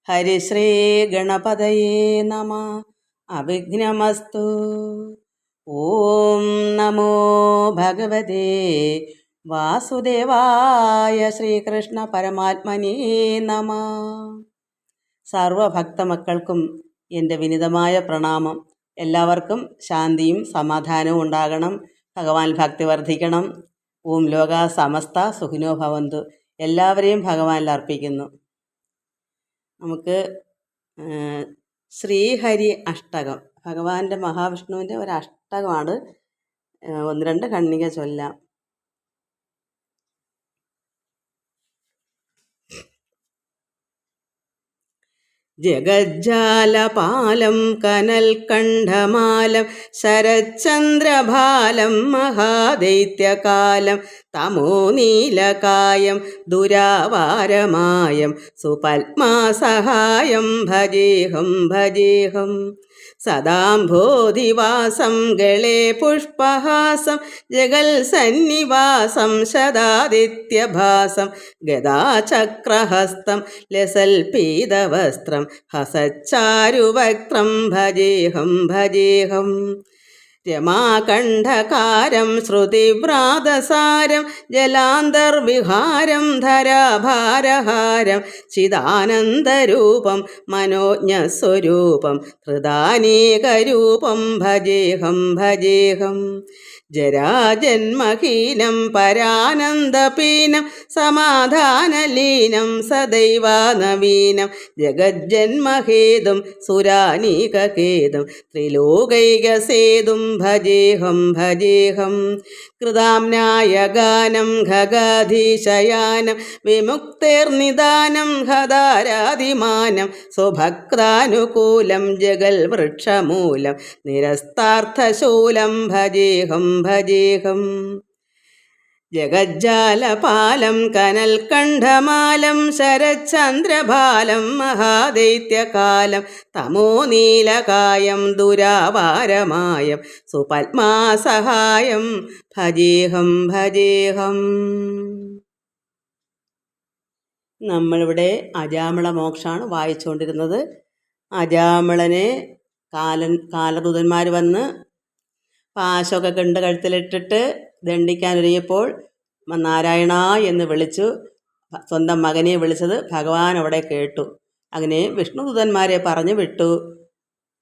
ഹരിശ്രീ ഗണപതയേ നമ. അവിഘ്നമസ്തു. ഓം നമോ ഭഗവതേ വാസുദേവായ. ശ്രീകൃഷ്ണ പരമാത്മനേ നമ. സർവഭക്തമക്കൾക്കും എൻ്റെ വിനിതമായ പ്രണാമം. എല്ലാവർക്കും ശാന്തിയും സമാധാനവും ഉണ്ടാകണം. ഭഗവാൻ ഭക്തി വർദ്ധിക്കണം. ഓം ലോക സമസ്ത സുഖിനോ ഭവന്തു. എല്ലാവരെയും ഭഗവാനിൽ അർപ്പിക്കുന്നു. നമുക്ക് ശ്രീഹരി അഷ്ടകം, ഭഗവാന്റെ മഹാവിഷ്ണുവിൻ്റെ ഒരു അഷ്ടകമാണ്. ഒന്ന് രണ്ട് ഖണ്ഡിക ചൊല്ലാം. ജഗജ്ജാലപാലം കനൽകണ്ഠമാലം ശരച്ചന്ദ്രഭാലം മഹാദൈത്യകാലം തമോനീലകായം ദുരാവാരമായം സുപത്മാസഹായം ഭജേഹം ഭജേഹം. സദാംഭോധിവാസം ഗളേ പുഷ്പഹാസം ജഗൽസന്നിവാസം ശതാദിത്യഭാസം ഗദാചക്രഹസ്തം ലസൽപീതവസ്ത്രം ഹസച്ചാരുവക്ത്രം ഭജേഹം ഭജേഹം. രമാകണ്ഠകാരം ശ്രുതിവ്രാതസാരം ജലാന്തർവിഹാരം ധരാഭാരഹാരം ചിദാനന്ദരൂപം മനോജ്ഞസ്വരൂപം ഹൃദാനേകരൂപം ഭജേഹം ഭജേഹം. ജരാജന്മഹീനം പരാനന്ദപീനം സമാധാനലീനം സദൈവാനവീനം ജഗജ്ജന്മഹേതും സുരാനീകേതും ത്രിലോകൈകസേതും ഭജേഹം ഭജേഹം. കൃതാംനായഗാനം ഖഗാധീശയാനം വിമുക്തേർനിദാനം ഹദാരാതിമാനം സ്വഭക്താനുകൂലം ജഗൽ വൃക്ഷമൂലം നിരസ്താർത്ഥശൂലം ഭജേഹം ഭജേഹം. ജഗജ്ജാലപാലം കനൽകണ്ഠമാലം ശരച്ചന്ദ്രഭാലം മഹാദൈത്യകാലം തമോനീലകായം ദുരാവാരമായം സുപത്മാസഹായം ഭജേഹം ഭജേഹം. നമ്മളിവിടെ അജാമിള മോക്ഷമാണ് വായിച്ചുകൊണ്ടിരുന്നത്. അജാമിളനെ കാലദൂതന്മാർ വന്ന് പാശമൊക്കെ കണ്ട് കഴുത്തിലിട്ടിട്ട് ദണ്ഡിക്കാനൊരുങ്ങിയപ്പോൾ നാരായണ എന്ന് വിളിച്ചു. സ്വന്തം മകനെ വിളിച്ചത് ഭഗവാൻ അവിടെ കേട്ടു. അങ്ങനെ വിഷ്ണുദൂതന്മാരെ പറഞ്ഞു വിട്ടു.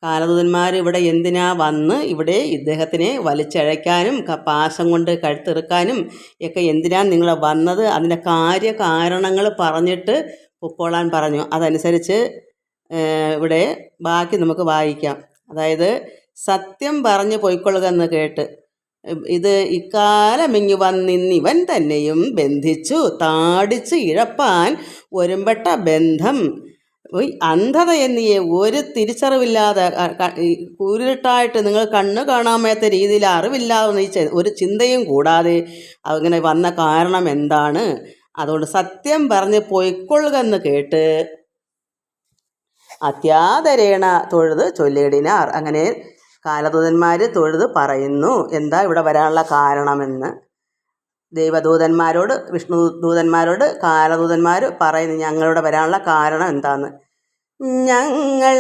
കാലദൂതന്മാർ ഇവിടെ എന്തിനാ വന്ന് ഇവിടെ ഇദ്ദേഹത്തിനെ വലിച്ചഴയ്ക്കാനും പാശം കൊണ്ട് കഴുത്തിറുക്കാനും ഒക്കെ എന്തിനാണ് നിങ്ങൾ വന്നത്, അതിൻ്റെ കാര്യകാരണങ്ങൾ പറഞ്ഞിട്ട് പൊക്കോളാൻ പറഞ്ഞു. അതനുസരിച്ച് ഇവിടെ ബാക്കി നമുക്ക് വായിക്കാം. അതായത് സത്യം പറഞ്ഞു പൊയ്ക്കൊള്ളുക എന്ന് കേട്ട് ഇത് ഇക്കാലമിങ്ങു വന്നിന്നിവൻ തന്നെയും ബന്ധിച്ചു താടിച്ച് ഇഴപ്പാൻ ഒരുമ്പെട്ട ബന്ധം അന്ധത എന്നിയെ ഒരു തിരിച്ചറിവില്ലാതെ കുരുട്ടായിട്ട് നിങ്ങൾ കണ്ണ് കാണാൻ മേത്ത രീതിയിൽ അറിവില്ലാതെ ഒരു ചിന്തയും കൂടാതെ അങ്ങനെ വന്ന കാരണം എന്താണ്, അതുകൊണ്ട് സത്യം പറഞ്ഞ് പൊയ്ക്കൊള്ളുക എന്ന് കേട്ട് അത്യാദരേണ തൊഴുത് ചൊല്ലിയിടിനാർ. അങ്ങനെ കാലദൂതന്മാർ തൊഴുത് പറയുന്നു എന്താ ഇവിടെ വരാനുള്ള കാരണമെന്ന്. ദൈവദൂതന്മാരോട് വിഷ്ണു ദൂതന്മാരോട് കാലദൂതന്മാർ പറയുന്നു ഞങ്ങളിവിടെ വരാനുള്ള കാരണം എന്താന്ന്. ഞങ്ങൾ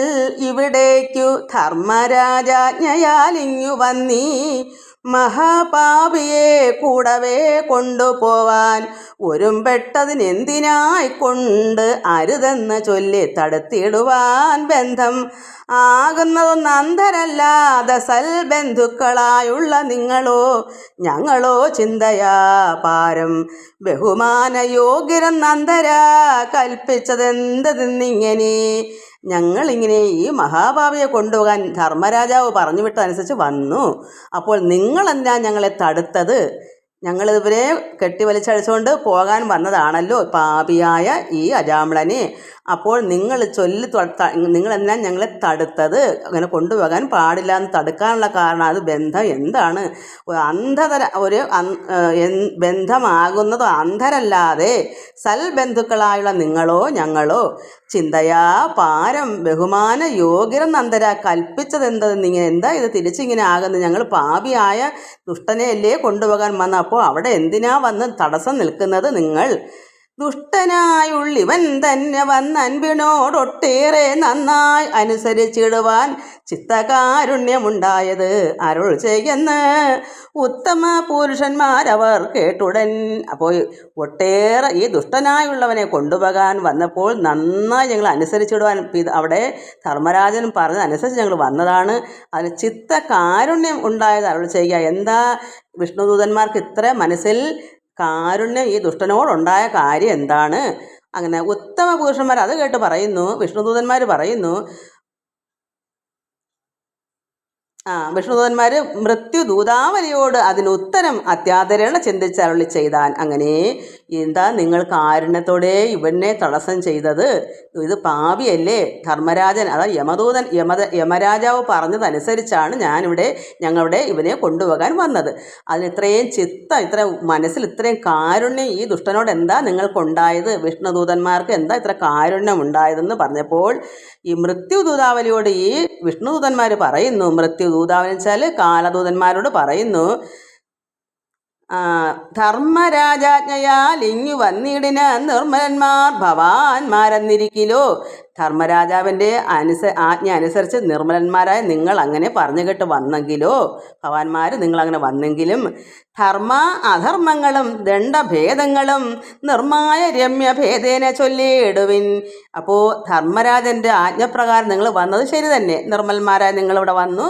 ഇവിടേക്കു ധർമ്മരാജാജ്ഞയാലിങ്ങു വന്നീ മഹാപാപിയെ കൂടവേ കൊണ്ടുപോവാൻ ഒരുമ്പെട്ടതിനെന്തിനായിക്കൊണ്ട് അരുതെന്ന് ചൊല്ലി തടുത്തിടുവാൻ ബന്ധം ആകുന്നതൊന്ന് അന്ധരല്ലാതെ സൽബന്ധുക്കളായുള്ള നിങ്ങളോ ഞങ്ങളോ ചിന്തയാ പാരം ബഹുമാനയോഗ്യരെന്ന് അന്ധരാ കൽപ്പിച്ചതെന്തതെന്നിങ്ങനെ. ഞങ്ങളിങ്ങനെ ഈ മഹാഭാവിയെ കൊണ്ടുപോകാൻ ധർമ്മരാജാവ് പറഞ്ഞു വിട്ടതനുസരിച്ച് വന്നു. അപ്പോൾ നിങ്ങളെന്താ ഞങ്ങളെ തടുത്തത്? ഞങ്ങളിവരെ കെട്ടിവലിച്ചഴിച്ചുകൊണ്ട് പോകാൻ വന്നതാണല്ലോ പാപിയായ ഈ അജാമ്ളനെ. അപ്പോൾ നിങ്ങൾ നിങ്ങളെല്ലാം ഞങ്ങളെ തടുത്തത്, അങ്ങനെ കൊണ്ടുപോകാൻ പാടില്ല എന്ന് തടുക്കാനുള്ള കാരണം അത് ബന്ധം എന്താണ്? ഒരു ബന്ധമാകുന്നതോ അന്ധരല്ലാതെ സൽബന്ധുക്കളായുള്ള നിങ്ങളോ ഞങ്ങളോ ചിന്തയാ പാരം ബഹുമാന യോഗ്യരെന്ന് അന്തര കൽപ്പിച്ചതെന്തതെന്ന്. ഇങ്ങനെ എന്താ ഇത് തിരിച്ചിങ്ങനെ ആകുന്നത്? ഞങ്ങൾ പാപിയായ ദുഷ്ടനെയല്ലേ കൊണ്ടുപോകാൻ വന്ന, അപ്പോൾ അവിടെ എന്തിനാ വന്ന് തടസ്സം നിൽക്കുന്നത് നിങ്ങൾ? ദുഷ്ടനായുള്ളിവൻ തന്നെ വന്നൻപിനോടൊട്ടേറെ നന്നായി അനുസരിച്ചിടുവാൻ ചിത്തകാരുണ്യമുണ്ടായത് അരുൾ ചെയ്യുന്ന ഉത്തമ പുരുഷന്മാരവർ കേട്ടുടൻ. അപ്പോൾ ഒട്ടേറെ ഈ ദുഷ്ടനായുള്ളവനെ കൊണ്ടുപോകാൻ വന്നപ്പോൾ നന്നായി ഞങ്ങൾ അനുസരിച്ചിടുവാൻ അവിടെ ധർമ്മരാജൻ പറഞ്ഞതനുസരിച്ച് ഞങ്ങൾ വന്നതാണ്. അതിന് ചിത്തകാരുണ്യം ഉണ്ടായത് അരുൾ ചെയ്യുക. എന്താ വിഷ്ണുദൂതന്മാർക്ക് ഇത്ര മനസ്സിൽ കാരുണ്യം ഈ ദുഷ്ടനോടുണ്ടായ കാര്യം എന്താണ്? അങ്ങനെ ഉത്തമ പുരുഷന്മാർ അത് കേട്ട് പറയുന്നു, വിഷ്ണുദൂതന്മാർ പറയുന്നു, വിഷ്ണുദൂതന്മാർ മൃത്യുദൂതാവലിയോട് അതിനുത്തരം അത്യാദരേണ ചിന്തിച്ചരുളി ചെയ്താൻ. അങ്ങനെ എന്താ നിങ്ങൾ കാരുണ്യത്തോടെ ഇവനെ തടസ്സം ചെയ്തത്? ഇത് പാപിയല്ലേ? ധർമ്മരാജൻ അതാ യമരാജാവ് പറഞ്ഞതനുസരിച്ചാണ് ഞങ്ങളുടെ ഇവനെ കൊണ്ടുപോകാൻ വന്നത്. അതിന് ഇത്രയും ഇത്ര മനസ്സിൽ ഇത്രയും കാരുണ്യം ഈ ദുഷ്ടനോട് എന്താ നിങ്ങൾക്കുണ്ടായത്? വിഷ്ണുദൂതന്മാർക്ക് എന്താ ഇത്ര കാരുണ്യം ഉണ്ടായതെന്ന് പറഞ്ഞപ്പോൾ ഈ മൃത്യുദൂതാവലിയോട് ഈ വിഷ്ണുദൂതന്മാർ പറയുന്നു, മൃത്യുദൂതാവലി വെച്ചാൽ കാലദൂതന്മാരോട് പറയുന്നു, ധർമ്മരാജാജ്ഞയാൽ ഇങ്ങു വന്നിടിന നിർമ്മലന്മാർ ഭവാന്മാരെന്നിരിക്കിലോ. ധർമ്മരാജാവിൻ്റെ ആജ്ഞ അനുസരിച്ച് നിർമ്മലന്മാരായ നിങ്ങൾ അങ്ങനെ പറഞ്ഞു കേട്ട് വന്നെങ്കിലോ, ഭവാന്മാർ നിങ്ങളങ്ങനെ വന്നെങ്കിലും ധർമ്മ അധർമ്മങ്ങളും ദണ്ഡഭേദങ്ങളും നിർമായ രമ്യഭേദേന ചൊല്ലിയിടുവിൻ. അപ്പോൾ ധർമ്മരാജൻ്റെ ആജ്ഞപ്രകാരം നിങ്ങൾ വന്നത് ശരി തന്നെ. നിർമ്മലന്മാരായ നിങ്ങളിവിടെ വന്നു,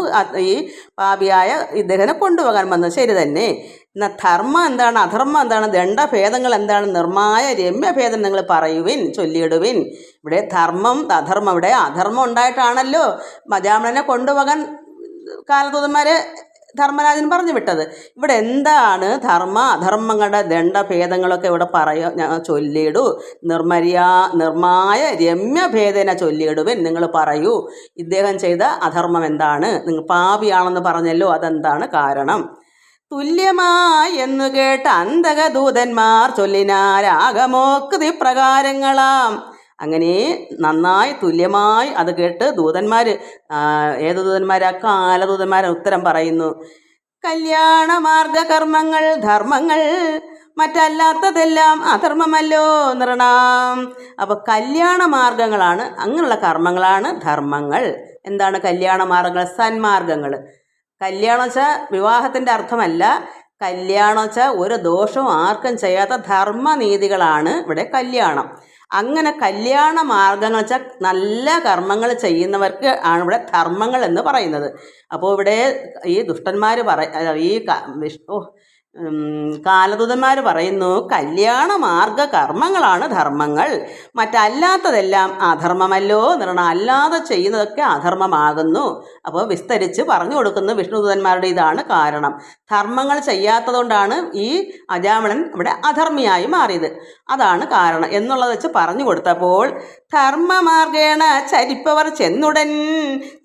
ഈ പാപിയായ ഇദ്ദേഹനെ കൊണ്ടുപോകാൻ വന്നത് ശരി തന്നെ. എന്നാൽ ധർമ്മം എന്താണ്, അധർമ്മം എന്താണ്, ദണ്ഡഭേദങ്ങൾ എന്താണ്, നിർമായ രമ്യഭേദം നിങ്ങൾ പറയുവിൻ, ചൊല്ലിയിടുവിൻ. ഇവിടെ ധർമ്മം അധർമ്മം, ഇവിടെ അധർമ്മം ഉണ്ടായിട്ടാണല്ലോ മജാമളനെ കൊണ്ടുപോകാൻ കാലദൂതന്മാരെ ധർമ്മരാജൻ പറഞ്ഞു വിട്ടത്. ഇവിടെ എന്താണ് അധർമ്മങ്ങളുടെ ദണ്ഡഭേദങ്ങളൊക്കെ ഇവിടെ ചൊല്ലിയിടൂ. നിർമായ രമ്യഭേദന ചൊല്ലിയിടുവിൻ. നിങ്ങൾ പറയൂ, ഇദ്ദേഹം ചെയ്ത അധർമ്മം എന്താണ്? നിങ്ങൾ പാപിയാണെന്ന് പറഞ്ഞല്ലോ, അതെന്താണ് കാരണം? തുല്യമായി എന്നു കേട്ട അന്തകദൂതന്മാർ ചൊല്ലിനാരാഗമോക്തി പ്രകാരങ്ങളാം. അങ്ങനെ നന്നായി തുല്യമായി അത് കേട്ട് ദൂതന്മാർ, ഏത് ദൂതന്മാരാ? കാലദൂതന്മാർ ഉത്തരം പറയുന്നു. കല്യാണമാർഗ കർമ്മങ്ങൾ ധർമ്മങ്ങൾ, മറ്റല്ലാത്തതെല്ലാം അധർമ്മമല്ലോ നൃണാം. അപ്പോൾ കല്യാണ മാർഗങ്ങളാണ്, അങ്ങനെയുള്ള കർമ്മങ്ങളാണ് ധർമ്മങ്ങൾ. എന്താണ് കല്യാണ മാർഗങ്ങൾ? സന്മാർഗങ്ങൾ. കല്യാണം വെച്ചാൽ വിവാഹത്തിൻ്റെ അർത്ഥമല്ല. കല്യാണം വെച്ചാൽ ഒരു ദോഷവും ആർക്കും ചെയ്യാത്ത ധർമ്മനീതികളാണ് ഇവിടെ കല്യാണം. അങ്ങനെ കല്യാണ മാർഗങ്ങൾ വെച്ചാൽ നല്ല കർമ്മങ്ങൾ ചെയ്യുന്നവർക്ക് ആണ് ഇവിടെ ധർമ്മങ്ങൾ എന്ന് പറയുന്നത്. അപ്പോൾ ഇവിടെ ഈ ദുഷ്ടന്മാർ കാലദൂതന്മാർ പറയുന്നു, കല്യാണ മാർഗ കർമ്മങ്ങളാണ് ധർമ്മങ്ങൾ, മറ്റല്ലാത്തതെല്ലാം അധർമ്മമല്ലോ നിർണ. അല്ലാതെ ചെയ്യുന്നതൊക്കെ അധർമ്മമാകുന്നു. അപ്പോൾ വിസ്തരിച്ച് പറഞ്ഞു കൊടുക്കുന്നു വിഷ്ണുദൂതന്മാരുടെ ഇതാണ് കാരണം. ധർമ്മങ്ങൾ ചെയ്യാത്തതുകൊണ്ടാണ് ഈ അജാമിളൻ ഇവിടെ അധർമ്മിയായി മാറിയത്, അതാണ് കാരണം എന്നുള്ളത് വെച്ച് പറഞ്ഞു കൊടുത്തപ്പോൾ ധർമ്മമാർഗേണ ചരിപ്പവർ ചെന്നുടൻ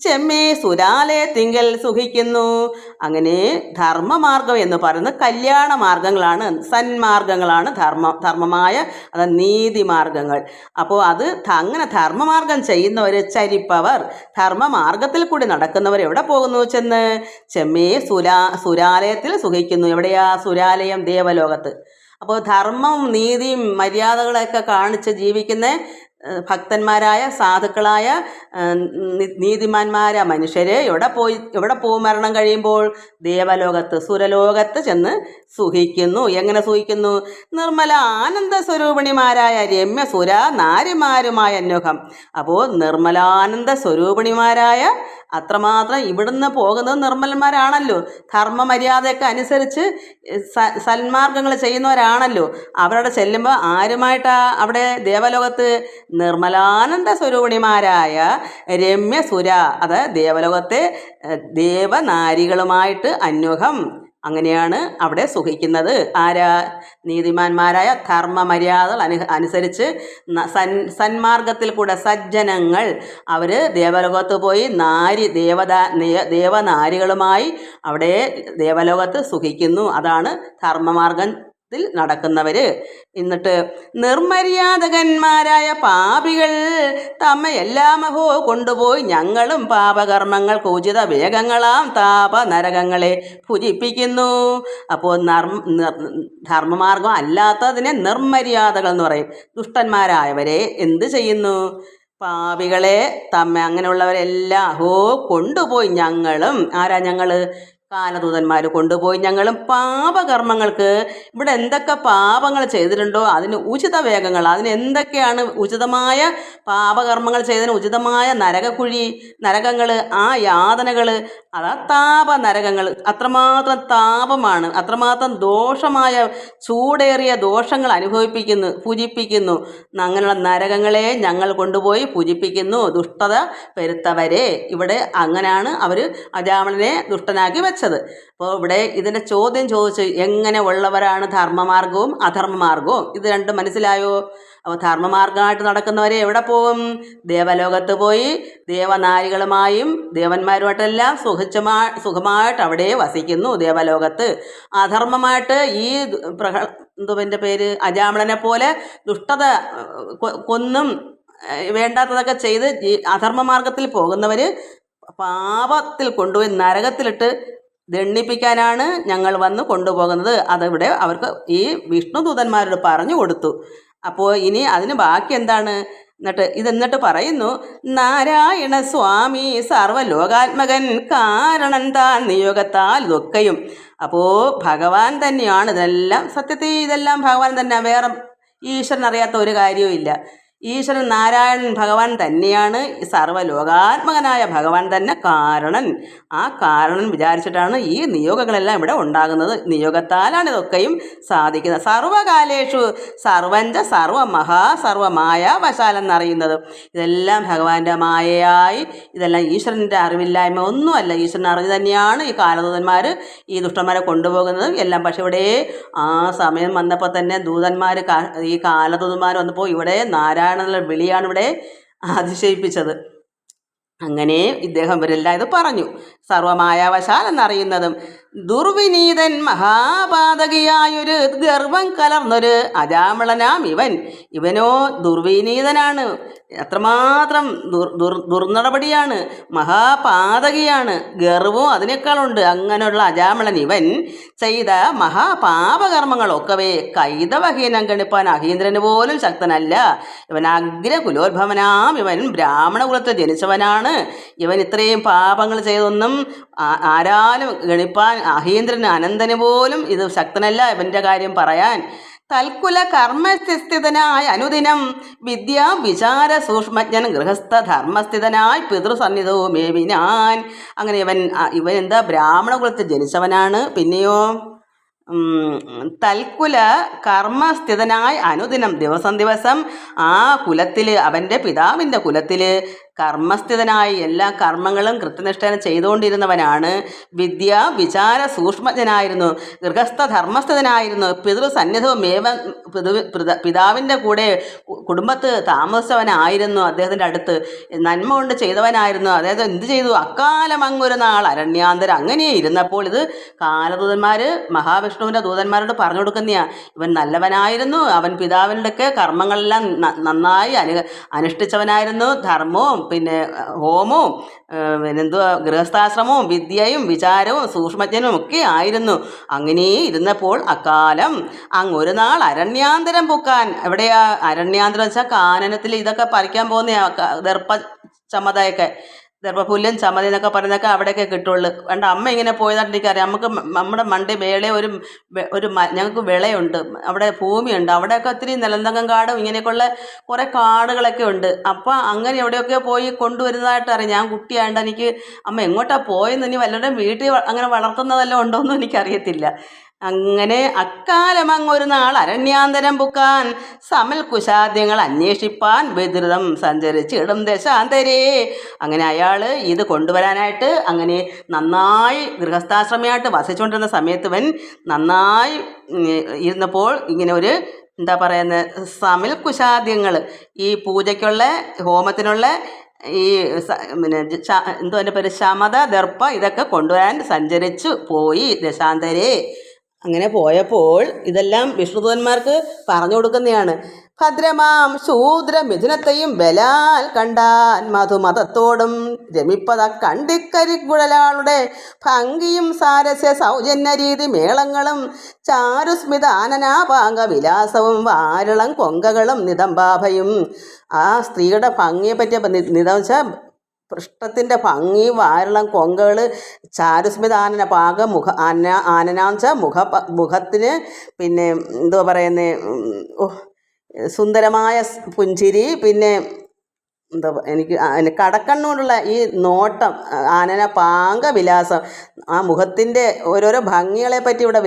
ചെമ്മേ സുരാലെ തിങ്കൽ സുഖിക്കുന്നു. അങ്ങനെ ധർമ്മമാർഗം എന്ന് പറയുന്നത് കല്യാണ മാർഗങ്ങളാണ്, സന്മാർഗങ്ങളാണ്, ധർമ്മമായ അത് നീതിമാർഗങ്ങൾ. അപ്പോൾ അത് അങ്ങനെ ധർമ്മമാർഗം ചെയ്യുന്നവർ ചരിപ്പവർ, ധർമ്മമാർഗത്തിൽ കൂടി നടക്കുന്നവർ എവിടെ പോകുന്നു? ചെന്ന് ചെമ്മേ സുരാലയത്തിൽ സുഖിക്കുന്നു. എവിടെയാ? സുരാലയം, ദേവലോകത്ത്. അപ്പോൾ ധർമ്മം നീതിയും മര്യാദകളൊക്കെ കാണിച്ച് ജീവിക്കുന്ന ഭക്തന്മാരായ സാധുക്കളായ നീതിമാന്മാരായ മനുഷ്യർ എവിടെ പോകും? മരണം കഴിയുമ്പോൾ ദേവലോകത്ത്, സുരലോകത്ത് ചെന്ന് സുഖിക്കുന്നു. എങ്ങനെ സുഖിക്കുന്നു? നിർമ്മല ആനന്ദ സ്വരൂപിണിമാരായ രമ്യ സുര നാരിമാരുമായ അന്വഹം. അപ്പോൾ നിർമ്മലാനന്ദ സ്വരൂപിണിമാരായ അത്രമാത്രം ഇവിടുന്ന് പോകുന്നത് നിർമ്മലന്മാരാണല്ലോ, ധർമ്മമര്യാദയൊക്കെ അനുസരിച്ച് സന്മാർഗങ്ങൾ ചെയ്യുന്നവരാണല്ലോ. അവരുടെ ചെല്ലുമ്പോൾ ആരുമായിട്ടാ അവിടെ ദേവലോകത്ത്? നിർമ്മലാനന്ദ സ്വരൂപിണിമാരായ രമ്യസുര, അത് ദേവലോകത്തെ ദേവനാരികളുമായിട്ട് അന്വഹം. അങ്ങനെയാണ് അവിടെ സുഖിക്കുന്നത്. ആരാ? നീതിമാന്മാരായ ധർമ്മമര്യാദകൾ അനുസരിച്ച് സന്മാർഗത്തിൽ കൂടെ സജ്ജനങ്ങൾ അവർ ദേവലോകത്ത് പോയി ദേവനാരികളുമായി അവിടെ ദേവലോകത്ത് സുഖിക്കുന്നു. അതാണ് ധർമ്മമാർഗം നടക്കുന്നവര്. എന്നിട്ട് നിർമര്യാദകന്മാരായ പാപികൾ തമ്മയെല്ലാമഹോ കൊണ്ടുപോയി ഞങ്ങളും പാപകർമ്മങ്ങൾക്ക് ഉചിത വേഗങ്ങളാം താപ നരകങ്ങളെ ഭുജിപ്പിക്കുന്നു. അപ്പോൾ ധർമ്മമാർഗം അല്ലാത്തതിനെ നിർമര്യാദകൾ എന്ന് പറയും. ദുഷ്ടന്മാരായവരെ എന്ത് ചെയ്യുന്നു? പാപികളെ അങ്ങനെയുള്ളവരെല്ലാം കൊണ്ടുപോയി ഞങ്ങളും. ആരാ ഞങ്ങൾ? കാലദൂതന്മാർ കൊണ്ടുപോയി ഞങ്ങളും പാപകർമ്മങ്ങൾക്ക്. ഇവിടെ എന്തൊക്കെ പാപങ്ങൾ ചെയ്തിട്ടുണ്ടോ അതിന് ഉചിത വേഗങ്ങൾ, അതിന് എന്തൊക്കെയാണ് ഉചിതമായ പാപകർമ്മങ്ങൾ ചെയ്തതിന് ഉചിതമായ നരകങ്ങൾ, ആ യാതനകൾ, അതാ താപ നരകങ്ങൾ. അത്രമാത്രം താപമാണ്, അത്രമാത്രം ദോഷമായ ചൂടേറിയ ദോഷങ്ങൾ ഭുജിപ്പിക്കുന്നു. അങ്ങനെയുള്ള നരകങ്ങളെ ഞങ്ങൾ കൊണ്ടുപോയി ഭുജിപ്പിക്കുന്നു. ദുഷ്ടത പെരുത്തവരെ. ഇവിടെ അങ്ങനെയാണ് അവർ അജാമിളനെ ദുഷ്ടനാക്കി വെച്ചത്. അപ്പോൾ ഇവിടെ ഇതിൻ്റെ ചോദ്യം ചോദിച്ചു, എങ്ങനെ ഉള്ളവരാണ് ധർമ്മമാർഗവും അധർമ്മമാർഗവും? ഇത് രണ്ടും മനസ്സിലായോ? അപ്പോൾ ധർമ്മമാർഗമായിട്ട് നടക്കുന്നവരെ എവിടെ പോകും? ദേവലോകത്ത് പോയി ദേവനാരികളുമായും ദേവന്മാരുമായിട്ടെല്ലാം സുഖമായിട്ട് അവിടെ വസിക്കുന്നു ദേവലോകത്ത്. അധർമ്മമായിട്ട് ഈ എന്തുവിൻ്റെ പേര് അജാമിളനെ പോലെ ദുഷ്ടത കൊന്നും വേണ്ടാത്തതൊക്കെ ചെയ്ത് അധർമ്മമാർഗത്തിൽ പോകുന്നവർ പാപത്തിൽ കൊണ്ടുപോയി നരകത്തിലിട്ട് ദണ്ഡിപ്പിക്കാനാണ് ഞങ്ങൾ വന്ന് കൊണ്ടുപോകുന്നത്. അതിവിടെ അവർക്ക് ഈ വിഷ്ണുദൂതന്മാരോട് പറഞ്ഞു കൊടുത്തു. അപ്പോൾ ഇനി അതിന് ബാക്കി എന്താണ്? എന്നിട്ട് പറയുന്നു, നാരായണ സ്വാമി സർവ്വലോകാത്മകൻ കാരണൻ താൻ നിയോഗത്താൽ ഇതൊക്കെയും. അപ്പോൾ ഭഗവാൻ തന്നെയാണ് ഇതെല്ലാം. സത്യത്തിൽ ഇതെല്ലാം ഭഗവാൻ തന്നെ, വേറെ ഈശ്വരൻ അറിയാത്ത ഒരു കാര്യവും ഇല്ല. ഈശ്വരൻ നാരായണൻ ഭഗവാൻ തന്നെയാണ്. സർവ്വലോകാത്മകനായ ഭഗവാൻ തന്നെ കാരണൻ. ആ കാരണൻ വിചാരിച്ചിട്ടാണ് ഈ നിയോഗങ്ങളെല്ലാം ഇവിടെ ഉണ്ടാകുന്നത്. നിയോഗത്താലാണ് ഇതൊക്കെയും സാധിക്കുന്നത്. സർവകാലേഷു സർവഞ്ച സർവമായ വശാലെന്നറിയുന്നത്. ഇതെല്ലാം ഭഗവാന്റെ മായയായി, ഇതെല്ലാം ഈശ്വരൻ്റെ അറിവില്ലായ്മ ഒന്നുമല്ല. ഈശ്വരൻ അറിഞ്ഞു തന്നെയാണ് ഈ കാലദൂതന്മാർ ഈ ദുഷ്ടന്മാരെ കൊണ്ടുപോകുന്നത് എല്ലാം. പക്ഷെ ഇവിടെ ആ സമയം വന്നപ്പോൾ തന്നെ ഈ കാലദൂതന്മാർ വന്നപ്പോൾ ഇവിടെ നാരായണ വിളിയാണ് ഇവിടെ അതിശയിപ്പിച്ചത്. അങ്ങനെ ഇദ്ദേഹം ഇവരെല്ലാം ഇത് പറഞ്ഞു. സർവമായാവശാൽ എന്നറിയുന്നതും ദുർവിനീതൻ മഹാപാതകിയായൊരു ഗർവം കലർന്നൊരു അജാമിളനാം ഇവനോ ദുർവിനീതനാണ്. എത്രമാത്രം ദുർനടപടിയാണ്, മഹാപാതകിയാണ്, ഗർവവും അതിനേക്കാളുണ്ട്. അങ്ങനെയുള്ള അജാമിളൻ ഇവൻ ചെയ്ത മഹാപാപകർമ്മങ്ങളൊക്കവേ കൈതവഹീനം ഗണിപ്പാൻ അഹീന്ദ്രന് പോലും ശക്തനല്ല. ഇവൻ അഗ്രകുലോദ്ഭവനാം, ഇവൻ ബ്രാഹ്മണ കുലത്തിൽ ജനിച്ചവനാണ്. ഇവൻ ഇത്രയും പാപങ്ങൾ ചെയ്തൊന്നും ആരാലും ഗണിപ്പാൻ അഹീന്ദ്രന് അനന്തന് പോലും ഇത് ശക്തനല്ല ഇവൻ്റെ കാര്യം പറയാൻ. തൽക്കുല കർമ്മസ്ഥിതനായ അനുദിനം വിദ്യാ വിചാര സൂക്ഷ്മജ്ഞൻ ഗൃഹസ്ഥ ധർമ്മസ്ഥിതനായി പിതൃസന്നിധവും മേവിനാൻ. അങ്ങനെ ഇവൻ എന്താ ബ്രാഹ്മണ കുലത്തിൽ ജനിച്ചവനാണ്. പിന്നെയോ തൽക്കുല കർമ്മസ്ഥിതനായി അനുദിനം ദിവസം ആ കുലത്തിൽ, അവൻ്റെ പിതാവിൻ്റെ കുലത്തിൽ കർമ്മസ്ഥിതനായി എല്ലാ കർമ്മങ്ങളും കൃത്യനിഷ്ഠേന ചെയ്തുകൊണ്ടിരുന്നവനാണ്. വിദ്യ വിചാര സൂക്ഷ്മജ്ഞനായിരുന്നു, ഗൃഹസ്ഥ ധർമ്മസ്ഥിതനായിരുന്നു, പിതൃസന്നിധവും പിതാവിൻ്റെ കൂടെ കുടുംബത്ത് താമസിച്ചവനായിരുന്നു. അദ്ദേഹത്തിൻ്റെ അടുത്ത് നന്മ കൊണ്ട് ചെയ്തവനായിരുന്നു. അതായത് എന്ത് ചെയ്തു? അക്കാലം അങ്ങൊരു നാൾ അരണ്യാന്തരം അങ്ങനെ ഇരുന്നപ്പോൾ ഇത് കാലദൂതന്മാർ മഹാവിഷ്ണുവിൻ്റെ ദൂതന്മാരോട് പറഞ്ഞു കൊടുക്കുന്നതാണ്. ഇവൻ നല്ലവനായിരുന്നു, അവൻ പിതാവിൻ്റെയൊക്കെ കർമ്മങ്ങളെല്ലാം നന്നായി അനുഷ്ഠിച്ചവനായിരുന്നു. ധർമ്മവും പിന്നെ ഹോമവും ഗൃഹസ്ഥാശ്രമവും വിദ്യയും വിചാരവും സൂക്ഷ്മജ്ഞനും ഒക്കെ ആയിരുന്നു. അങ്ങനെ ഇരുന്നപ്പോൾ അക്കാലം അങ്ങൊരു നാൾ അരണ്യാന്തരം പൂക്കാൻ. എവിടെയാ അരണ്യാന്തരം വെച്ചാൽ കാനനത്തിൽ ഇതൊക്കെ പറിക്കാൻ പോകുന്ന ദർപ്പ ചമതയൊക്കെ, ദർഭപുല്ലും ചമതി എന്നൊക്കെ പറയുന്നതൊക്കെ അവിടെയൊക്കെ കിട്ടുള്ളൂ. കണ്ട അമ്മ ഇങ്ങനെ പോയതായിട്ട് എനിക്കറിയാം. നമ്മുടെ മണ്ടി വേളെ ഞങ്ങൾക്ക് വിളയുണ്ട്, അവിടെ ഭൂമിയുണ്ട്. അവിടെയൊക്കെ ഒത്തിരി നിലന്തങ്കം കാടും ഇങ്ങനെയൊക്കെയുള്ള കുറേ കാടുകളൊക്കെ ഉണ്ട്. അപ്പോൾ അങ്ങനെ എവിടെയൊക്കെ പോയി കൊണ്ടുവരുന്നതായിട്ട് അറിയാം. ഞാൻ കുട്ടിയായതുകൊണ്ട് എനിക്ക് അമ്മ എങ്ങോട്ടാണ് പോയെന്ന് ഇനി വല്ലവരുടെയും വീട്ടിൽ അങ്ങനെ വളർത്തുന്നതെല്ലാം ഉണ്ടോയെന്നും എനിക്കറിയത്തില്ല. അങ്ങനെ അക്കാലം അങ്ങൊരു നാൾ അരണ്യാന്തരം പുക്കാൻ സമൽ കുശാദ്യങ്ങൾ അന്വേഷിപ്പാൻ വിദ്രുതം സഞ്ചരിച്ചിടും ദശാന്തരേ. അങ്ങനെ അയാൾ ഇത് കൊണ്ടുവരാനായിട്ട് അങ്ങനെ നന്നായി ഗൃഹസ്ഥാശ്രമമായിട്ട് വസിച്ചുകൊണ്ടിരുന്ന സമയത്ത് ഇവൻ നന്നായി ഇരുന്നപ്പോൾ ഇങ്ങനെ ഒരു എന്താ പറയുന്നത് സമിൽ കുശാദ്യങ്ങൾ, ഈ പൂജയ്ക്കുള്ള ഹോമത്തിനുള്ള ഈ പിന്നെ എന്തോ എൻ്റെ പേര് ശമത ദർപ്പ ഇതൊക്കെ കൊണ്ടുവരാൻ സഞ്ചരിച്ചു പോയി ദശാന്തരേ. അങ്ങനെ പോയപ്പോൾ ഇതെല്ലാം വിഷ്ണുദൂതന്മാർക്ക് പറഞ്ഞു കൊടുക്കുന്നതാണ്. ഭദ്രമാം ശൂദ്ര മിഥുനത്തെയും ബലാൽ കണ്ടാൻ മധുമതത്തോടും രമിപ്പത കണ്ടിക്കരിക്കുഴലാളുടെ ഭംഗിയും സാരസ്യ സൗജന്യ രീതി മേളങ്ങളും ചാരുസ്മിത ആനനാപാംഗ വിലാസവും വാരളം കൊങ്കകളും നിതംബാഭയും. ആ സ്ത്രീയുടെ ഭംഗിയെ പറ്റിയ നിതം വെച്ചാൽ പൃഷ്ഠത്തിൻ്റെ ഭംഗി, വാരളം, കൊങ്കകൾ, ചാരുസ്മിത ആനന പാക മുഖ ആനനാച്ച മുഖത്തിന് പിന്നെ എന്തോ പറയുന്നത്, സുന്ദരമായ പുഞ്ചിരി, പിന്നെ എന്താ എനിക്ക് കടക്കണ്ണോടുള്ള ഈ നോട്ടം, ആനന പാങ്ക വിലാസം, ആ മുഖത്തിൻ്റെ ഓരോരോ ഭംഗികളെ പറ്റി ഇവിടെ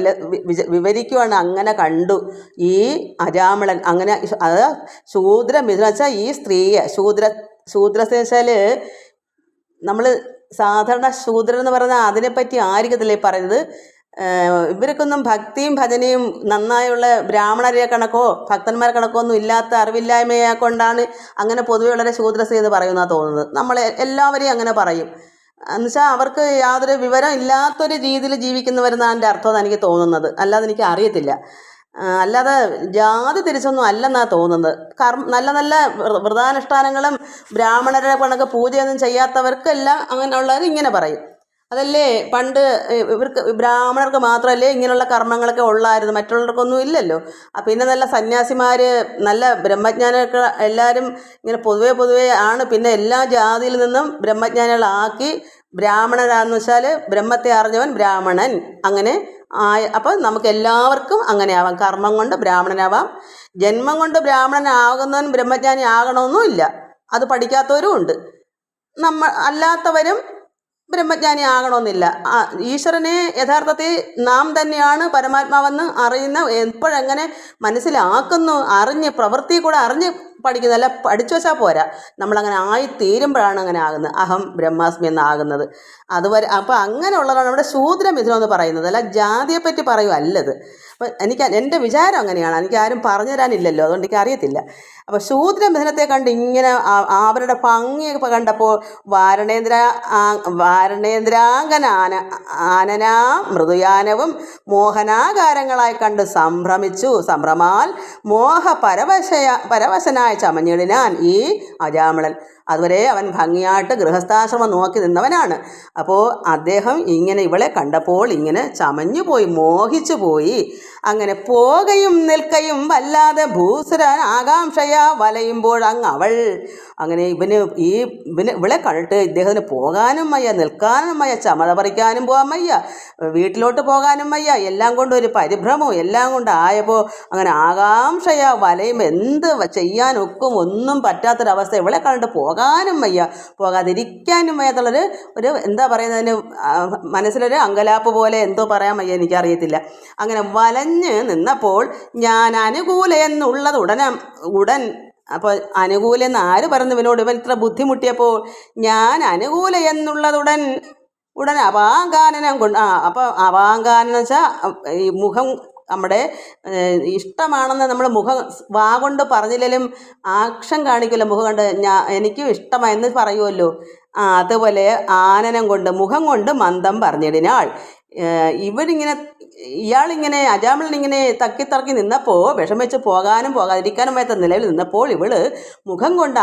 വിവരിക്കുവാണ്. അങ്ങനെ കണ്ടു ഈ അജാമിളൻ. അങ്ങനെ അത് ശൂദ്രമിഥുനം വെച്ചാൽ ഈ സ്ത്രീയെ ശൂദ്രസ്തെന്ന് വെച്ചാൽ നമ്മൾ സാധാരണ ശൂദ്രൻ എന്ന് പറഞ്ഞാൽ അതിനെപ്പറ്റി ആയിരിക്കത്തില്ലേ പറയുന്നത്. ഇവർക്കൊന്നും ഭക്തിയും ഭജനയും നന്നായുള്ള ബ്രാഹ്മണരെ കണക്കോ ഭക്തന്മാരെ കണക്കോ ഒന്നും ഇല്ലാത്ത അറിവില്ലായ്മയെ കൊണ്ടാണ് അങ്ങനെ പൊതുവെ ഉള്ളവരെ ശൂദ്രസ്ത്രീ എന്ന് പറയുന്നതാണ് തോന്നുന്നത്. നമ്മൾ എല്ലാവരെയും അങ്ങനെ പറയും. എന്നുവെച്ചാൽ അവർക്ക് യാതൊരു വിവരം ഇല്ലാത്തൊരു രീതിയിൽ ജീവിക്കുന്നവരെന്നാണ് എൻ്റെ അർത്ഥം എനിക്ക് തോന്നുന്നത്. അല്ലാതെ എനിക്ക് അറിയത്തില്ല. അല്ലാതെ ജാതി തിരിച്ചൊന്നും അല്ലെന്നാണ് തോന്നുന്നത്. നല്ല നല്ല വ്രതാനുഷ്ഠാനങ്ങളും ബ്രാഹ്മണരെ കണക്ക് പൂജയൊന്നും ചെയ്യാത്തവർക്കെല്ലാം അങ്ങനെയുള്ളവർ ഇങ്ങനെ പറയും. അതല്ലേ പണ്ട് ഇവർക്ക് ബ്രാഹ്മണർക്ക് മാത്രമല്ലേ ഇങ്ങനെയുള്ള കർമ്മങ്ങളൊക്കെ ഉള്ളായിരുന്നു, മറ്റുള്ളവർക്കൊന്നും ഇല്ലല്ലോ. പിന്നെ നല്ല സന്യാസിമാർ, നല്ല ബ്രഹ്മജ്ഞാനികൾ എല്ലാവരും ഇങ്ങനെ പൊതുവേ ആണ്. പിന്നെ എല്ലാ ജാതിയിൽ നിന്നും ബ്രഹ്മജ്ഞാനികളാക്കി ബ്രാഹ്മണരാന്ന് വെച്ചാൽ ബ്രഹ്മത്തെ അറിഞ്ഞവൻ ബ്രാഹ്മണൻ. അങ്ങനെ അപ്പം നമുക്ക് എല്ലാവർക്കും അങ്ങനെ ആവാം. കർമ്മം കൊണ്ട് ബ്രാഹ്മണനാവാം. ജന്മം കൊണ്ട് ബ്രാഹ്മണനാകുന്നവൻ ബ്രഹ്മജ്ഞാനി ആകണമെന്നുമില്ല. അത് പഠിക്കാത്തവരും ഉണ്ട്. അല്ലാത്തവരും ബ്രഹ്മജ്ഞാനി ആകണമെന്നില്ല. ഈശ്വരനെ യഥാർത്ഥത്തിൽ നാം തന്നെയാണ് പരമാത്മാവെന്ന് അറിയുന്ന എപ്പോഴെങ്ങനെ മനസ്സിലാക്കുന്നു, അറിഞ്ഞ് പ്രവൃത്തി കൂടെ അറിഞ്ഞ് പഠിക്കുന്നത്. അല്ല പഠിച്ചു വെച്ചാൽ പോരാ, നമ്മളങ്ങനെ ആയിത്തീരുമ്പോഴാണ് അങ്ങനെ ആകുന്നത്, അഹം ബ്രഹ്മാസ്മി എന്നാകുന്നത്. അതുവരെ അപ്പം അങ്ങനെയുള്ളതാണ് നമ്മുടെ ശൂദ്രമിഥുനം എന്ന് പറയുന്നത്. അല്ല ജാതിയെപ്പറ്റി പറയുമല്ലത്. അപ്പം എൻ്റെ വിചാരം അങ്ങനെയാണ്. എനിക്ക് ആരും പറഞ്ഞു തരാനില്ലല്ലോ, അതുകൊണ്ട് എനിക്ക് അറിയത്തില്ല. അപ്പോൾ ശൂദ്രമിഥുനത്തെ കണ്ട് ഇങ്ങനെ അവരുടെ ഭംഗിയൊക്കെ കണ്ടപ്പോൾ വാരണേന്ദ്രാംഗന ആനനാ മൃദുയാനവും മോഹനാകാരങ്ങളായി കണ്ട് സംഭ്രമാൽ പരവശനായ ചമഞ്ഞിടിനാൻ ഈ അജാമിളൻ. അതുവരെ അവൻ ഭംഗിയായിട്ട് ഗൃഹസ്ഥാശ്രമം നോക്കി നിന്നവനാണ്. അപ്പോൾ അദ്ദേഹം ഇങ്ങനെ ഇവളെ കണ്ടപ്പോൾ ഇങ്ങനെ ചമഞ്ഞു പോയി, മോഹിച്ചു പോയി. അങ്ങനെ പോകയും നിൽക്കയും വല്ലാതെ ഭൂസുരൻ ആകാംക്ഷയാ വലയുമ്പോൾ അവൾ അങ്ങനെ ഇവളെ കണ്ടിട്ട് ഇദ്ദേഹത്തിന് പോകാനും വയ്യ, നിൽക്കാനും വയ്യ, ചമത പറിക്കാനും പോകാൻ വയ്യ, വീട്ടിലോട്ട് പോകാനും വയ്യ, എല്ലാം കൊണ്ട് ഒരു പരിഭ്രമവും എല്ലാം കൊണ്ട് ആയപ്പോൾ അങ്ങനെ ആകാംക്ഷയാ വലയും എന്ത് ചെയ്യാനൊക്കും ഒന്നും പറ്റാത്തൊരവസ്ഥ. ഇവളെ കണ്ടിട്ട് പോകാനും വയ്യ, പോകാതിരിക്കാനും വയ്യാത്തുള്ളൊരു എന്താ പറയുന്നതിന് മനസ്സിലൊരു അങ്കലാപ്പ് പോലെ എന്തോ പറയാൻ വയ്യ, എനിക്കറിയത്തില്ല. അങ്ങനെ വലഞ്ഞ് നിന്നപ്പോൾ ഞാൻ അനുകൂല എന്നുള്ളത് ഉടൻ അപ്പോൾ അനുകൂലെന്ന് ആര് പറഞ്ഞു ഇവനോട്? ഇവൻ ഇത്ര ബുദ്ധിമുട്ടിയപ്പോൾ ഞാൻ അനുകൂല എന്നുള്ളതുടൻ അപാങ്കാനനം കൊണ്ട് അപ്പോൾ അപാങ്കാനം വെച്ചാൽ ഈ മുഖം നമ്മുടെ ഇഷ്ടമാണെന്ന് നമ്മൾ മുഖം കൊണ്ട് പറഞ്ഞില്ലെങ്കിലും ആക്ഷൻ കാണിക്കുമല്ലോ, മുഖം കൊണ്ട് എനിക്കും ഇഷ്ടമായെന്ന് പറയുമല്ലോ. അതുപോലെ ആനനം കൊണ്ട് മുഖം കൊണ്ട് മന്ദം പറഞ്ഞിടിനാൾ. ഇയാളിങ്ങനെ അജാമിളനിങ്ങനെ തക്കി നിന്നപ്പോൾ വിഷമിച്ച് പോകാനും പോകാതിരിക്കാനും വയ്യാത്ത നിലയിൽ നിന്നപ്പോൾ ഇവള് മുഖം കൊണ്ട്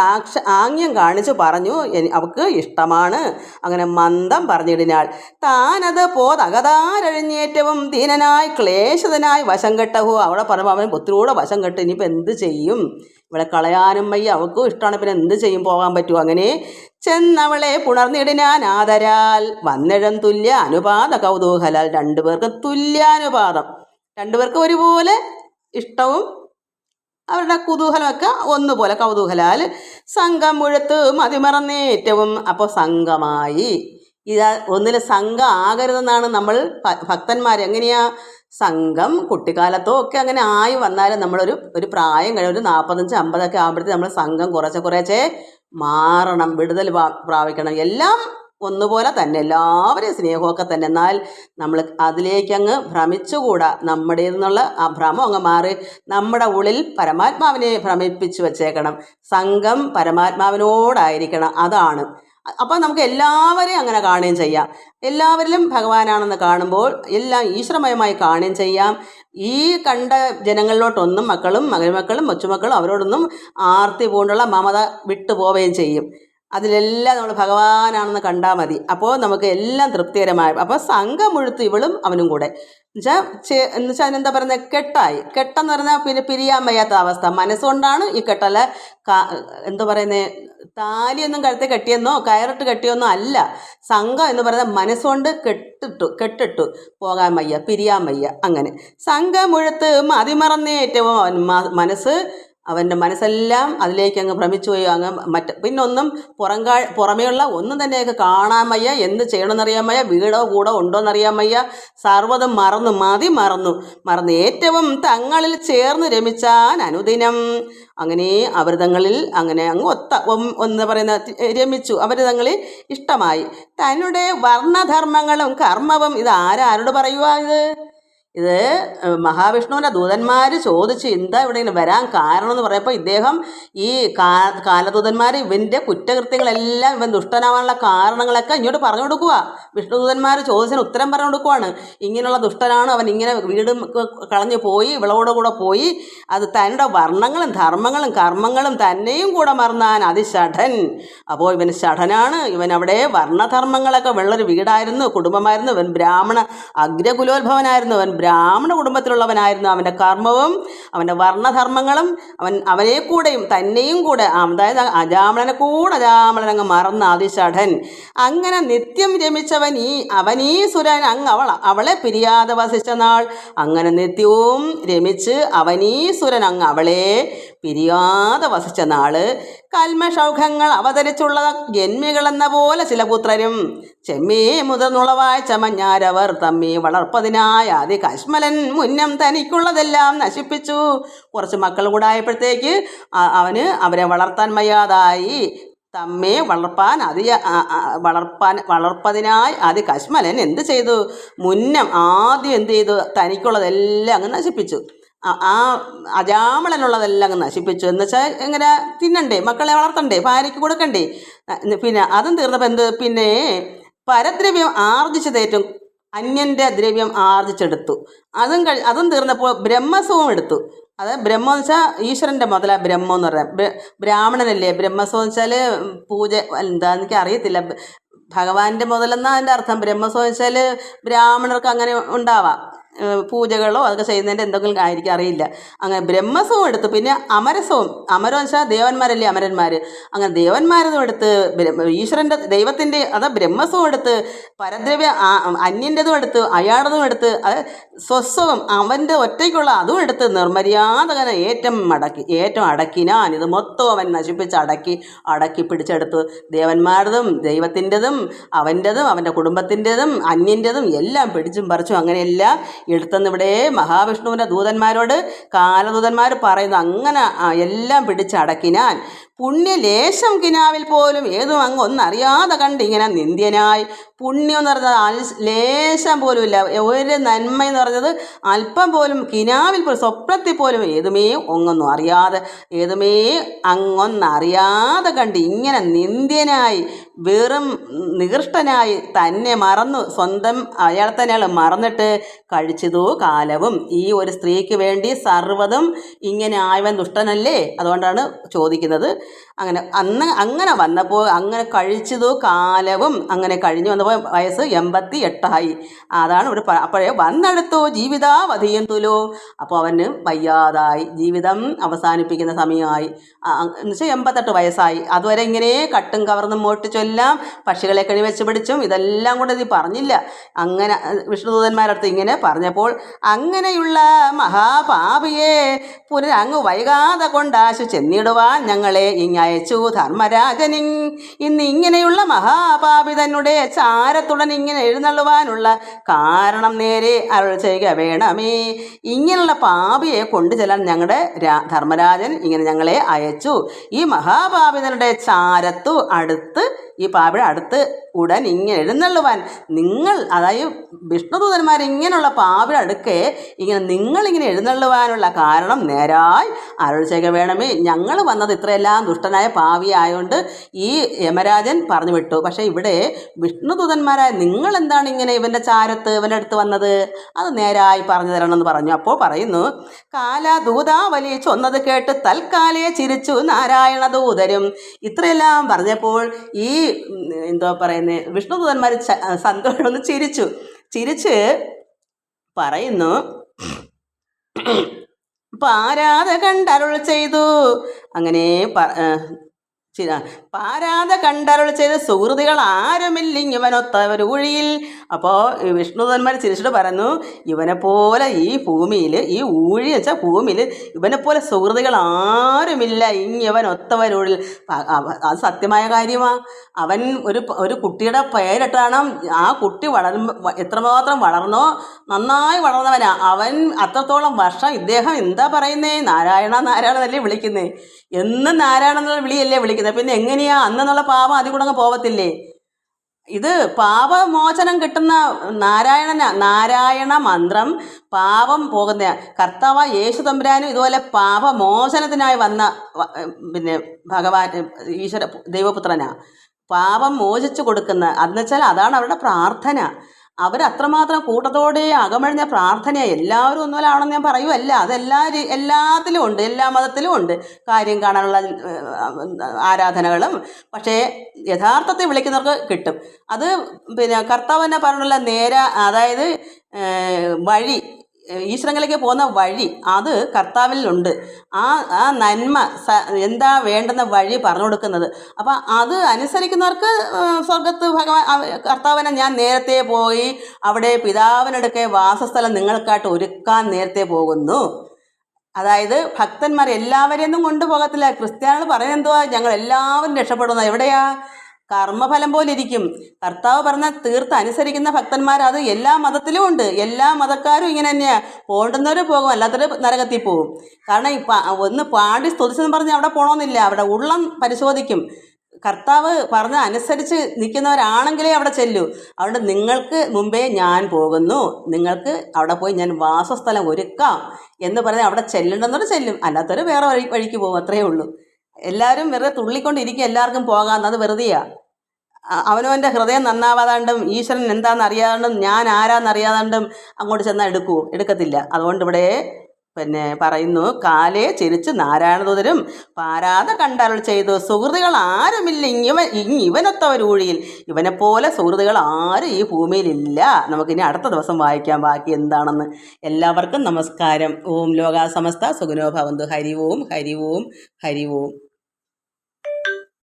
ആംഗ്യം കാണിച്ചു പറഞ്ഞു അവൾക്ക് ഇഷ്ടമാണ്. അങ്ങനെ മന്ദം പറഞ്ഞിടിനാൾ. താനത് പോതകതാരഴിഞ്ഞേറ്റവും ദീനനായി ക്ലേശതനായി വശം കെട്ടഹോ. അവളെ പറയുമ്പോൾ അവൻ ഒത്തിരികൂടെ വശം കെട്ട്. ഇനിയിപ്പോൾ എന്ത് ചെയ്യും? ഇവളെ കളയാനും വയ്യ, അവൾക്കും ഇഷ്ടമാണ്, പിന്നെ എന്ത് ചെയ്യും? പോകാൻ പറ്റുമോ? അങ്ങനെ ചെന്നവളെ പുണർന്നിടിനാൻ ആദരാൽ വന്നിഴം തുല്യ അനുപാത കൗതൂഹലാൽ. രണ്ടുപേർക്കും തുല്യാനുപാതം, രണ്ടുപേർക്കും ഒരുപോലെ ഇഷ്ടവും അവരുടെ കുതൂഹലമൊക്കെ ഒന്നുപോലെ കൗതൂഹലാൽ സംഘം മുഴുത്ത് മതിമറന്നേറ്റവും. അപ്പോൾ സംഘമായി. ഒന്നിൽ സംഘം ആകരുതെന്നാണ് നമ്മൾ ഭക്തന്മാർ എങ്ങനെയാ സംഘം കുട്ടിക്കാലത്തോ ഒക്കെ അങ്ങനെ ആയി വന്നാലും നമ്മളൊരു പ്രായം കഴിഞ്ഞ ഒരു 45-50 ആകുമ്പോഴത്തേക്ക് നമ്മൾ സംഘം കുറച്ചേ മാറണം, വിടുതൽ പ്രാപിക്കണം. എല്ലാം ഒന്നുപോലെ തന്നെ, എല്ലാവരെയും സ്നേഹമൊക്കെ തന്നെ. എന്നാൽ നമ്മൾ അതിലേക്കങ്ങ് ഭ്രമിച്ചുകൂടാ. നമ്മുടേതെന്നുള്ള ആ ഭ്രമം അങ്ങ് മാറി നമ്മുടെ ഉള്ളിൽ പരമാത്മാവിനെ ഭ്രമിപ്പിച്ചു വച്ചേക്കണം. സംഘം പരമാത്മാവിനോടായിരിക്കണം. അപ്പോൾ നമുക്ക് എല്ലാവരെയും അങ്ങനെ കാണുകയും ചെയ്യാം. എല്ലാവരിലും ഭഗവാനാണെന്ന് കാണുമ്പോൾ എല്ലാം ഈശ്വരമയമായി കാണുകയും ചെയ്യാം. ഈ കണ്ട ജനങ്ങളിലോട്ടൊന്നും മക്കളും മരുമക്കളും കൊച്ചുമക്കളും അവരോടൊന്നും ആർത്തി പൂണ്ടുള്ള മമത വിട്ടുപോവുകയും ചെയ്യും. അതിലെല്ലാം നമ്മൾ ഭഗവാനാണെന്ന് കണ്ടാൽ മതി. അപ്പോൾ നമുക്ക് എല്ലാം തൃപ്തികരമായി. അപ്പോൾ സംഘം മുഴുത്ത് ഇവളും അവനും കൂടെ എന്നുവെച്ചാൽ അതിനെന്താ പറയുന്നത്, കെട്ടെന്ന് പറഞ്ഞാൽ പിന്നെ പിരിയാൻ വയ്യാത്ത അവസ്ഥ. മനസ്സുകൊണ്ടാണ് ഈ കെട്ടല്ല. എന്താ പറയുന്നത്, താലിയൊന്നും കഴുത്തെ കെട്ടിയെന്നോ കയറിട്ട് കെട്ടിയെന്നോ അല്ല. സംഘം എന്ന് പറയുന്നത് മനസ്സുകൊണ്ട് കെട്ടിട്ടു പോകാൻ വയ്യ, പിരിയാൻ വയ്യ. അങ്ങനെ സംഘം മുഴുത്ത് മതിമറന്നേറ്റവും അവൻ്റെ മനസ്സെല്ലാം അതിലേക്ക് അങ്ങ് ഭ്രമിച്ചു പോയി. പിന്നൊന്നും പുറമേയുള്ള ഒന്നും തന്നെയൊക്കെ കാണാൻ വയ്യ, എന്ത് ചെയ്യണമെന്നറിയാൻ വയ്യ, വീടോ കൂടോ ഉണ്ടോയെന്നറിയാൻ വയ്യ. സർവ്വതും മറന്ന് ഏറ്റവും തങ്ങളിൽ ചേർന്ന് രമിച്ചാൻ അനുദിനം. അങ്ങനെ അവർ തങ്ങളിൽ അങ്ങനെ അങ്ങ് എന്താ പറയുന്ന രമിച്ചു. അവർ തങ്ങളിൽ ഇഷ്ടമായി. തന്നുടെ വർണ്ണധർമ്മങ്ങളും കർമ്മവും ഇത് ആരോട് പറയുക? ഇത് മഹാവിഷ്ണുവിൻ്റെ ദൂതന്മാർ ചോദിച്ച് എന്താ ഇവിടെ ഇങ്ങനെ വരാൻ കാരണം എന്ന് പറയുമ്പോൾ ഇദ്ദേഹം ഈ കാലദൂതന്മാർ ഇവൻ്റെ കുറ്റകൃത്യങ്ങളെല്ലാം ഇവൻ ദുഷ്ടനാവാനുള്ള കാരണങ്ങളൊക്കെ ഇങ്ങോട്ട് പറഞ്ഞു കൊടുക്കുക. വിഷ്ണുദൂതന്മാർ ചോദിച്ചതിന് ഉത്തരം പറഞ്ഞു കൊടുക്കുവാണ്. ഇങ്ങനെയുള്ള ദുഷ്ടനാണ് അവൻ, ഇങ്ങനെ വീട് കളഞ്ഞു പോയി, വിളവോടുകൂടെ പോയി, അത് തൻ്റെ വർണ്ണങ്ങളും ധർമ്മങ്ങളും കർമ്മങ്ങളും തന്നെയും കൂടെ മറന്നാൻ അതിഷഠൻ. അപ്പോൾ ഇവൻ ഷഠനാണ്. ഇവൻ അവിടെ വർണ്ണധർമ്മങ്ങളൊക്കെ ഉള്ളൊരു വീടായിരുന്നു, കുടുംബമായിരുന്നു. ഇവൻ ബ്രാഹ്മണ അഗ്രകുലോത്ഭവനായിരുന്നു. അവൻ ബ്രാഹ്മണ കുടുംബത്തിലുള്ളവനായിരുന്നു. അവൻ്റെ കർമ്മവും അവൻ്റെ വർണ്ണധർമ്മങ്ങളും അവനെ കൂടെയും തന്നെയും കൂടെ, അതായത് അജാമളനങ്ങ് മറന്ന അതിഷഠൻ. അങ്ങനെ നിത്യം രമിച്ചവൻ അവനീ സുരൻ അവളെ പിരിയാതെ വസിച്ച നാൾ. അങ്ങനെ നിത്യവും രമിച്ച് അവനീ സുരൻ അവളെ പിരിയാതെ വസിച്ച നാള്. കൽമഷൗഖങ്ങൾ അവതരിച്ചുള്ള ജന്മികളെന്ന പോലെ ചില പുത്രരും ചെമ്മീ മുതിർന്നുളവായ ചമഞ്ഞാരവർ തമ്മി വളർപ്പതിനായ കശ്മലൻ മുന്നം തനിക്കുള്ളതെല്ലാം നശിപ്പിച്ചു. കുറച്ച് മക്കളും കൂടെ ആയപ്പോഴത്തേക്ക് അവരെ വളർത്താൻ വയ്യാതായി. തമ്മെ വളർപ്പതിനായി കശ്മലൻ എന്ത് ചെയ്തു? മുന്നം ആദ്യം എന്ത് ചെയ്തു? തനിക്കുള്ളതെല്ലാം അങ്ങ് നശിപ്പിച്ചു. ആ അജാമളനുള്ളതെല്ലാം അങ്ങ് നശിപ്പിച്ചു. എന്ന് വെച്ചാൽ എങ്ങനെ തിന്നണ്ടേ, മക്കളെ വളർത്തണ്ടേ, ഭാര്യയ്ക്ക് കൊടുക്കണ്ടേ. പിന്നെ അതും തീർന്നപ്പോൾ പിന്നെ പരദ്രവ്യം ആർജിച്ചതേറ്റവും അന്യൻ്റെ ദ്രവ്യം ആർജിച്ചെടുത്തു. അതും തീർന്നപ്പോൾ ബ്രഹ്മസ്വം എടുത്തു. അത് ബ്രഹ്മം എന്ന് വെച്ചാൽ ഈശ്വരൻ്റെ മുതല ബ്രഹ്മം എന്ന് പറയാം. ബ്രാഹ്മണനല്ലേ ബ്രഹ്മസ്വം എന്ന് വെച്ചാൽ പൂജ, എന്താ എനിക്ക് അറിയത്തില്ല, ഭഗവാന്റെ മുതലെന്നാ അതിൻ്റെ അർത്ഥം. ബ്രഹ്മസ്വം വെച്ചാൽ ബ്രാഹ്മണർക്ക് അങ്ങനെ ഉണ്ടാവാം, പൂജകളോ അതൊക്കെ ചെയ്യുന്നതിൻ്റെ എന്തെങ്കിലും ആയിരിക്കും, അറിയില്ല. അങ്ങനെ ബ്രഹ്മസ്വം എടുത്ത് പിന്നെ അമരസ്വം. അമരം വെച്ചാൽ ദേവന്മാരല്ലേ അമരന്മാർ. അങ്ങനെ ദേവന്മാരതും എടുത്ത് ഈശ്വരൻ്റെ ദൈവത്തിൻ്റെ ബ്രഹ്മസ്വം എടുത്ത് പരദ്രവ്യ അന്യൻ്റെതും എടുത്ത് അയാളതും എടുത്ത് അത് സ്വസ്വം അവൻ്റെ ഒറ്റയ്ക്കുള്ള അതും എടുത്ത് നിർമര്യാദകനെ ഏറ്റവും അടക്കിനാൻ. ഇത് മൊത്തം അവൻ നശിപ്പിച്ച് അടക്കി പിടിച്ചെടുത്തു. ദേവന്മാരതും ദൈവത്തിൻ്റെതും അവൻ്റെതും അവൻ്റെ കുടുംബത്തിൻ്റെതും അന്യൻ്റെതും എല്ലാം പിടിച്ചും പറിച്ചും അങ്ങനെയെല്ലാം എടുത്തെന്ന് ഇവിടെ മഹാവിഷ്ണുവിൻ്റെ ദൂതന്മാരോട് കാലദൂതന്മാർ പറയുന്നു. അങ്ങനെ എല്ലാം പിടിച്ചടക്കിനാൻ. പുണ്യലേശം കിനാവിൽ പോലും ഏതും അങ്ങ് ഒന്നറിയാതെ കണ്ട് ഇങ്ങനെ നിന്ദ്യനായി. പുണ്യം എന്ന് പറഞ്ഞത് ലേശം പോലും ഇല്ല, ഒരു നന്മ എന്ന് പറഞ്ഞത് അല്പം പോലും കിനാവിൽ പോലും സ്വപ്നത്തിൽ പോലും ഏതുമേ അങ്ങൊന്നറിയാതെ കണ്ട് ഇങ്ങനെ നിന്ദ്യനായി വെറും നികൃഷ്ടനായി തന്നെ മറന്നു, സ്വന്തം അയാൾ തന്നെ മറന്നിട്ട് കഴിച്ചതോ കാലവും. ഈ ഒരു സ്ത്രീക്ക് വേണ്ടി സർവ്വതും ഇങ്ങനെ ആയവൻ ദുഷ്ടനല്ലേ, അതുകൊണ്ടാണ് ചോദിക്കുന്നത്. അങ്ങനെ വന്നപ്പോൾ അങ്ങനെ കഴിച്ചതോ കാലവും. അങ്ങനെ കഴിഞ്ഞു വന്നപ്പോൾ വയസ്സ് 88 അതാണ് ഇവിടെ. അപ്പോഴേ വന്നെടുത്തോ ജീവിതാവധിയും തുലോ. അപ്പോൾ അവന് വയ്യാതായി, ജീവിതം അവസാനിപ്പിക്കുന്ന സമയമായി. എന്ന് വെച്ചാൽ 88 വയസ്സായി. അതുവരെ ഇങ്ങനെ കട്ടും കവർന്നും മോട്ടിച്ചെല്ലാം പക്ഷികളെ കഴി വെച്ച് പിടിച്ചും ഇതെല്ലാം കൂടെ ഇത് പറഞ്ഞില്ല. അങ്ങനെ വിഷ്ണുദൂതന്മാരടുത്ത് ഇങ്ങനെ പറഞ്ഞപ്പോൾ അങ്ങനെയുള്ള മഹാപാപിയെ പുനരങ്ങ് വൈകാതെ കൊണ്ടാശു ചെന്നിടുവാൻ ഞങ്ങളെ ഇങ്ങയച്ചു ധർമ്മരാജനി. ഇന്ന് ഇങ്ങനെയുള്ള മഹാപാപി തന്നെ ചാരത്തുടൻ ഇങ്ങനെ എഴുന്നള്ളുവാനുള്ള കാരണം നേരെ അരുൾ ചെയ്യുക വേണമേ. ഇങ്ങനെയുള്ള പാപിയെ കൊണ്ടു ചെല്ലാൻ ഞങ്ങളുടെ ധർമ്മരാജൻ ഇങ്ങനെ ഞങ്ങളെ അയച്ചു. ഈ മഹാപാപിതരുടെ ചാരത്തു അടുത്ത് ഈ പാപിയുടെ അടുത്ത് ഉടൻ ഇങ്ങനെ എഴുന്നള്ളുവാൻ നിങ്ങൾ, അതായത് വിഷ്ണുദൂതന്മാർ ഇങ്ങനെയുള്ള പാപിയുടെ അടുക്കെ നിങ്ങളിങ്ങനെ എഴുന്നള്ളുവാനുള്ള കാരണം നേരായി അരുൾ ചെയ്യുക വേണമേ. ഞങ്ങൾ വന്നത് ഇത്രയെല്ലാം ദുഷ്ടനായ പാവിയായതുകൊണ്ട് ഈ യമരാജൻ പറഞ്ഞു വിട്ടു. പക്ഷേ ഇവിടെ വിഷ്ണുദൂതന്മാരായ നിങ്ങൾ എന്താണ് ഇങ്ങനെ ഇവൻ്റെ ചാരത്ത് ഇവൻ്റെ അടുത്ത് വന്നത്, അത് നേരായി പറഞ്ഞു തരണമെന്ന് പറഞ്ഞു. അപ്പോൾ പറയുന്നു, കാലദൂതാവലി ചൊന്നത് കേട്ട് തൽക്കാലേ ചിരിച്ചു നാരായണദൂതരും. ഇത്രയെല്ലാം പറഞ്ഞപ്പോൾ ഈ എന്തോ പറയുന്നത് വിഷ്ണുദൂതന്മാർ സന്തോഷം ഒന്ന് ചിരിച്ച് പറയുന്നു, പാരാതെ കണ്ടരുൾ ചെയ്തു. അങ്ങനെ പാരാതെ കണ്ടരുൾ ചെയ്ത് സുഹൃതികൾ ആരുമില്ലിങ് ഇവനൊത്തവരൂഴിയിൽ. അപ്പോൾ വിഷ്ണുദന്മാർ ചിരിച്ചിട്ട് പറഞ്ഞു, ഇവനെപ്പോലെ ഈ ഭൂമിയിൽ, ഈ ഊഴി വെച്ചാൽ ഭൂമിയിൽ ഇവനെപ്പോലെ സുഹൃതികൾ ആരുമില്ല ഇവനൊത്തവരൂഴിൽ. അത് സത്യമായ കാര്യമാണ്. അവൻ ഒരു കുട്ടിയുടെ പേരിട്ടാണ് ആ കുട്ടി എത്രമാത്രം വളർന്നോ, നന്നായി വളർന്നവനാ അവൻ. അത്രത്തോളം വർഷം ഇദ്ദേഹം എന്താ പറയുന്നേ, നാരായണ നാരായണനല്ലേ വിളിക്കുന്നേ, എന്നും നാരായണ എന്നുള്ള വിളിയല്ലേ വിളിക്കുന്നത്. പിന്നെ എങ്ങനെയാ അന്നുള്ള പാപം അതിൽ കൂടെ അങ്ങ് പോവത്തില്ലേ? ഇത് പാപമോചനം കിട്ടുന്ന നാരായണ മന്ത്രം പാപം പോകുന്ന കർത്താവ് യേശു തമ്പുരാനും ഇതുപോലെ പാപമോചനത്തിനായി വന്ന പിന്നെ ഭഗവാൻ ഈശ്വര ദൈവപുത്രനാ. പാപം മോചിച്ചു കൊടുക്കുന്ന എന്നുവെച്ചാൽ അതാണ് അവരുടെ പ്രാർത്ഥന. അവരത്രമാത്രം കൂട്ടത്തോടെ അകമഴിഞ്ഞ പ്രാർത്ഥനയാണ്. എല്ലാവരും ഒന്നുമല്ലാണെന്ന് ഞാൻ പറയുമല്ല, അത് എല്ലാത്തിലും ഉണ്ട്, എല്ലാ മതത്തിലും ഉണ്ട് കാര്യം കാണാനുള്ള ആരാധനകളും. പക്ഷേ യഥാർത്ഥത്തിൽ വിളിക്കുന്നവർക്ക് കിട്ടും. അത് പിന്നെ കർത്താവ് തന്നെ പറഞ്ഞുള്ള അതായത് വഴി, ഈശ്വരങ്ങളിലേക്ക് പോകുന്ന വഴി അത് കർത്താവിലുണ്ട്. ആ നന്മ എന്താ വേണ്ടുന്ന വഴി പറഞ്ഞു കൊടുക്കുന്നത്. അപ്പം അത് അനുസരിക്കുന്നവർക്ക് സ്വർഗത്ത് കർത്താവിനെ ഞാൻ നേരത്തെ പോയി അവിടെ പിതാവിനടുക്കെ വാസസ്ഥലം നിങ്ങൾക്കായിട്ട് ഒരുക്കാൻ നേരത്തെ പോകുന്നു. അതായത് ഭക്തന്മാർ എല്ലാവരെയൊന്നും കൊണ്ടുപോകത്തില്ല. ക്രിസ്ത്യാനികൾ പറയുന്നത് എന്തുവാ, ഞങ്ങൾ എല്ലാവരും രക്ഷപ്പെടുന്നത്. എവിടെയാ? കർമ്മഫലം പോലെ ഇരിക്കും. കർത്താവ് പറഞ്ഞ തീർത്ത് അനുസരിക്കുന്ന ഭക്തന്മാർ അത് എല്ലാ മതത്തിലും ഉണ്ട്. എല്ലാ മതക്കാരും ഇങ്ങനെ തന്നെയാണ്. പോണ്ടുന്നവർ പോകും, അല്ലാത്തവർ നരകത്തിൽ പോകും. കാരണം ഒന്ന് പാടി സ്തുതിച്ചെന്ന് പറഞ്ഞ് അവിടെ പോകണമെന്നില്ല, അവിടെ ഉള്ളം പരിശോധിക്കും. കർത്താവ് പറഞ്ഞ അനുസരിച്ച് നിൽക്കുന്നവരാണെങ്കിലേ അവിടെ ചെല്ലൂ. അതുകൊണ്ട് നിങ്ങൾക്ക് മുമ്പേ ഞാൻ പോകുന്നു, നിങ്ങൾക്ക് അവിടെ പോയി ഞാൻ വാസസ്ഥലം ഒരുക്കാം എന്ന് പറഞ്ഞ് അവിടെ ചെല്ലേണ്ടെന്നവർ ചെല്ലും, അല്ലാത്തവർ വേറെ വഴിക്ക് പോകും. അത്രയേ ഉള്ളൂ. എല്ലാവരും വെറുതെ തുള്ളിക്കൊണ്ടിരിക്കുക, എല്ലാവർക്കും പോകാമെന്ന്. അത് വെറുതെയാണ്. അവനവൻ്റെ ഹൃദയം നന്നാവാതാണ്ടും ഈശ്വരൻ എന്താണെന്ന് അറിയാതാണ്ടും ഞാൻ ആരാന്നറിയാതാണ്ടും അങ്ങോട്ട് ചെന്നാൽ എടുക്കത്തില്ല. അതുകൊണ്ട് ഇവിടെ പിന്നെ പറയുന്നു, കാലേ ചിരിച്ച് നാരായണദൂതരും പാരാതെ കണ്ടരുൾ ചെയ്തു സുഹൃത്തുക്കൾ ആരുമില്ല ഇവനൊത്തവരൂഴിയിൽ. ഇവനെപ്പോലെ സുഹൃത്തുക്കൾ ആരും ഈ ഭൂമിയിലില്ല. നമുക്കിനി അടുത്ത ദിവസം വായിക്കാം ബാക്കി എന്താണെന്ന്. എല്ലാവർക്കും നമസ്കാരം. ഓം ലോകാ സമസ്ത സുഖിനോ ഭവന്തു. ഹരി ഓം ഹരി ഓം ഹരി ഓം.